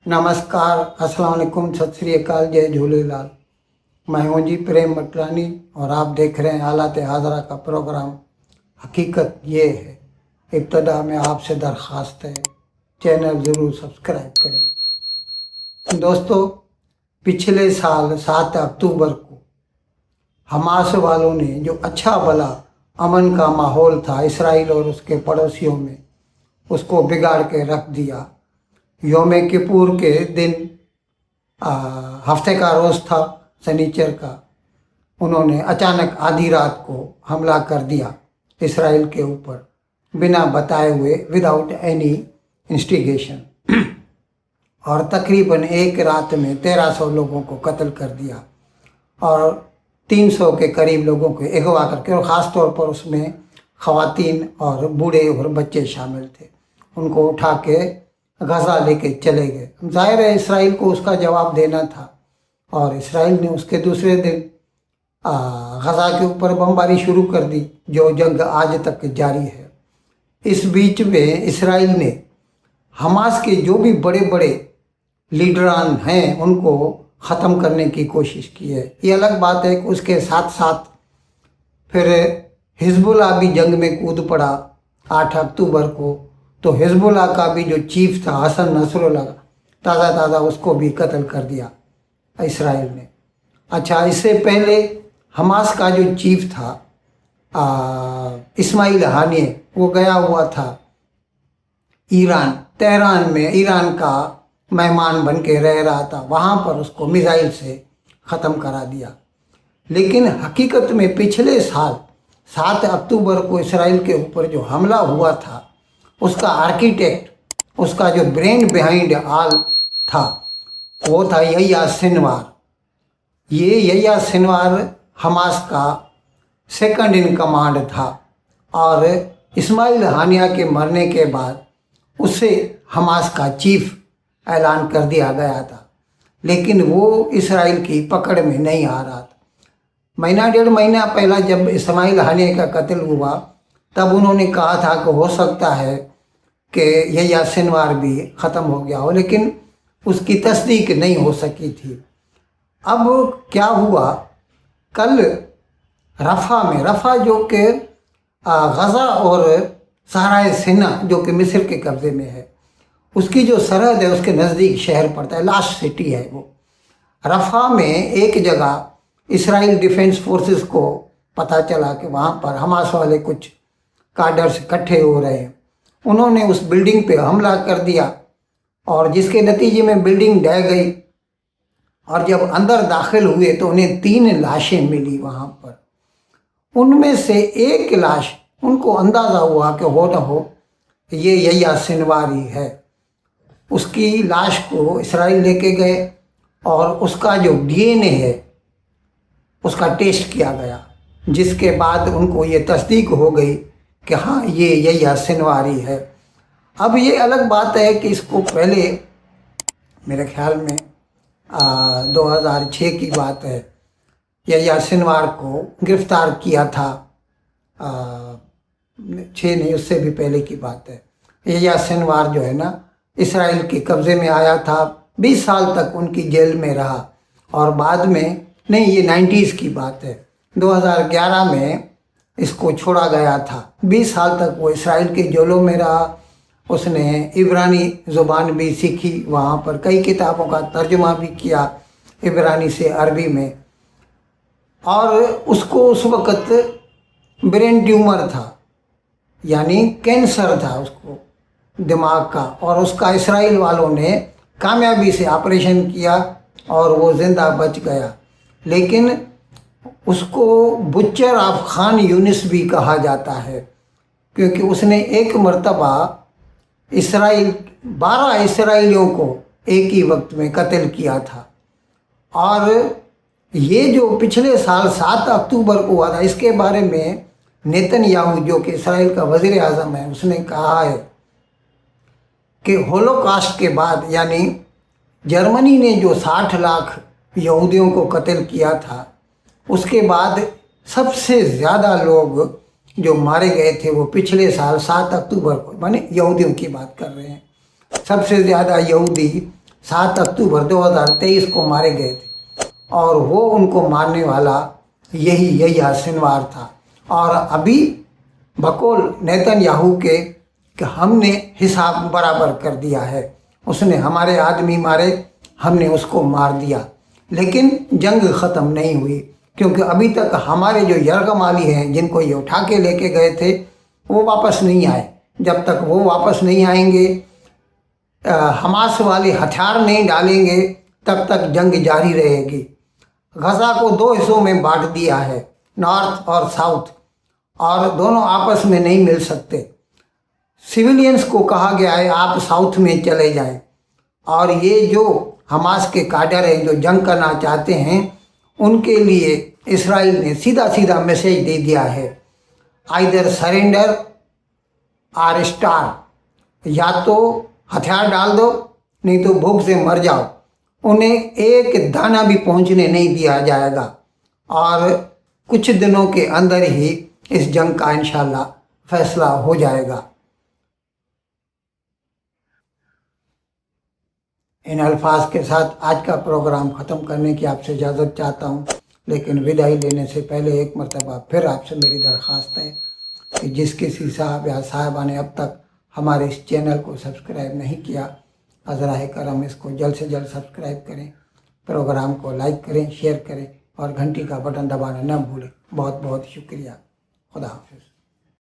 नमस्कार, अस्सलाम वालेकुम, सत श्री अकाल, जय झूलेलाल। मैं हूं जी प्रेम मटलानी और आप देख रहे हैं हालात हाजरा का प्रोग्राम। हकीकत ये है, इब्तदा में आपसे दरख्वास्त है चैनल ज़रूर सब्सक्राइब करें। दोस्तों, पिछले साल 7 अक्टूबर को हमास वालों ने जो अच्छा भला अमन का माहौल था इसराइल और उसके पड़ोसियों में, उसको बिगाड़ के रख दिया। योम किपुर के दिन हफ्ते का रोज़ था, शनिचर का, उन्होंने अचानक आधी रात को हमला कर दिया इसराइल के ऊपर, बिना बताए हुए, विदाउट एनी इंस्टिगेशन। और तकरीबन एक रात में 1300 लोगों को कत्ल कर दिया और 300 के करीब लोगों को अगवा करके, और ख़ास तौर पर उसमें ख़वातीन और बूढ़े और बच्चे शामिल थे, उनको उठा के गज़ा लेके चले गए। ज़ाहिर है इसराइल को उसका जवाब देना था और इसराइल ने उसके दूसरे दिन गज़ा के ऊपर बमबारी शुरू कर दी, जो जंग आज तक जारी है। इस बीच में इसराइल ने हमास के जो भी बड़े बड़े लीडरान हैं उनको ख़त्म करने की कोशिश की है। ये अलग बात है कि उसके साथ साथ फिर हिजबुल्लाह भी जंग में कूद पड़ा 8 अक्टूबर को। तो हिजबुल्लाह का भी जो चीफ था हसन नसरुल्लाह, ताज़ा उसको भी कत्ल कर दिया इसराइल ने। अच्छा, इससे पहले हमास का जो चीफ था इस्माइल हानिए, वो गया हुआ था ईरान, तेहरान में ईरान का मेहमान बन के रह रहा था, वहाँ पर उसको मिसाइल से ख़त्म करा दिया। लेकिन हकीकत में पिछले साल 7 अक्टूबर को इसराइल के ऊपर जो हमला हुआ था, उसका आर्किटेक्ट, उसका जो ब्रेन बिहाइंड ऑल था, वो था यह्या सिनवार। ये यह्या सिनवार हमास का सेकंड इन कमांड था और इस्माइल हानिया के मरने के बाद उसे हमास का चीफ ऐलान कर दिया गया था। लेकिन वो इसराइल की पकड़ में नहीं आ रहा था। महीना डेढ़ महीना पहला जब इस्माइल हानिया का कत्ल हुआ, तब उन्होंने कहा था कि हो सकता है कि यह्या सिनवार भी ख़त्म हो गया हो, लेकिन उसकी तस्दीक नहीं हो सकी थी। अब क्या हुआ, कल रफ़ा जो कि गज़ा और सहराए सिना जो कि मिस्र के कब्ज़े में है, उसकी जो सरहद है उसके नज़दीक शहर पड़ता है, लास्ट सिटी है वो। रफ़ा में एक जगह इसराइल डिफेंस फोर्सेस को पता चला कि वहाँ पर हमास वाले कुछ काडर्स इकट्ठे हो रहे हैं। उन्होंने उस बिल्डिंग पे हमला कर दिया और जिसके नतीजे में बिल्डिंग ढह गई। और जब अंदर दाखिल हुए तो उन्हें 3 लाशें मिली वहाँ पर। उनमें से एक लाश, उनको अंदाज़ा हुआ कि हो न हो ये यह्या सिनवार ही है। उसकी लाश को इसराइल लेके गए और उसका जो DNA है उसका टेस्ट किया गया, जिसके बाद उनको ये तस्दीक हो गई कि हाँ, ये यह्या सिनवार ही है। अब ये अलग बात है कि इसको पहले मेरे ख्याल में 2006 की बात है, यह्या सिनवार को गिरफ्तार किया था। 6 नहीं, उससे भी पहले की बात है। यह्या सिनवार जो है ना, इसराइल के कब्ज़े में आया था, 20 साल तक उनकी जेल में रहा और बाद में, नहीं ये 90s की बात है, 2011 में इसको छोड़ा गया था। 20 साल तक वो इसराइल के जेलों में रहा। उसने इब्रानी ज़ुबान भी सीखी, वहाँ पर कई किताबों का तर्जुमा भी किया इब्रानी से अरबी में। और उसको उस वक़्त ब्रेन ट्यूमर था, यानी कैंसर था उसको दिमाग का, और उसका इसराइल वालों ने कामयाबी से ऑपरेशन किया और वो ज़िंदा बच गया। लेकिन उसको बुच्चर ऑफ खान यूनिस भी कहा जाता है, क्योंकि उसने एक मर्तबा 12 इसराइलियों को एक ही वक्त में कत्ल किया था। और ये जो पिछले साल 7 अक्टूबर को हुआ था, इसके बारे में नेतन्याहू जो कि इसराइल का वज़ीर आज़म है, उसने कहा है कि होलोकॉस्ट के बाद, यानी जर्मनी ने जो 60 लाख यहूदियों को कत्ल किया था, उसके बाद सबसे ज़्यादा लोग जो मारे गए थे वो पिछले साल 7 अक्टूबर को, माने यहूदियों की बात कर रहे हैं, सबसे ज़्यादा यहूदी 7 अक्टूबर 2023 को मारे गए थे और वो उनको मारने वाला यही सिनवार था। और अभी बकौल नेतन्याहू के कि हमने हिसाब बराबर कर दिया है, उसने हमारे आदमी मारे, हमने उसको मार दिया, लेकिन जंग ख़त्म नहीं हुई, क्योंकि अभी तक हमारे जो यरगमाली हैं जिनको ये उठा के लेके गए थे वो वापस नहीं आए। जब तक वो वापस नहीं आएंगे, हमास वाले हथियार नहीं डालेंगे, तब तक जंग जारी रहेगी। गजा को 2 हिस्सों में बांट दिया है, नॉर्थ और साउथ, और दोनों आपस में नहीं मिल सकते। सिविलियंस को कहा गया है आप साउथ में चले जाएं, और ये जो हमास के काडर हैं जो जंग करना चाहते हैं उनके लिए इसराइल ने सीधा सीधा मैसेज दे दिया है, आइदर सरेंडर आर स्टार, या तो हथियार डाल दो नहीं तो भूख से मर जाओ। उन्हें एक दाना भी पहुंचने नहीं दिया जाएगा, और कुछ दिनों के अंदर ही इस जंग का इंशाल्लाह फैसला हो जाएगा। इन अल्फाज के साथ आज का प्रोग्राम ख़त्म करने की आपसे इजाज़त चाहता हूँ, लेकिन विदाई लेने से पहले एक मरतबा फिर आपसे मेरी दरख्वास्त है कि जिस किसी साहब या साहिबा ने अब तक हमारे इस चैनल को सब्सक्राइब नहीं किया, अज़राए करम इसको जल्द से जल्द सब्सक्राइब करें, प्रोग्राम को लाइक करें, शेयर करें और घंटी का बटन दबाना न भूलें। बहुत बहुत शुक्रिया। खुदा हाफिज़।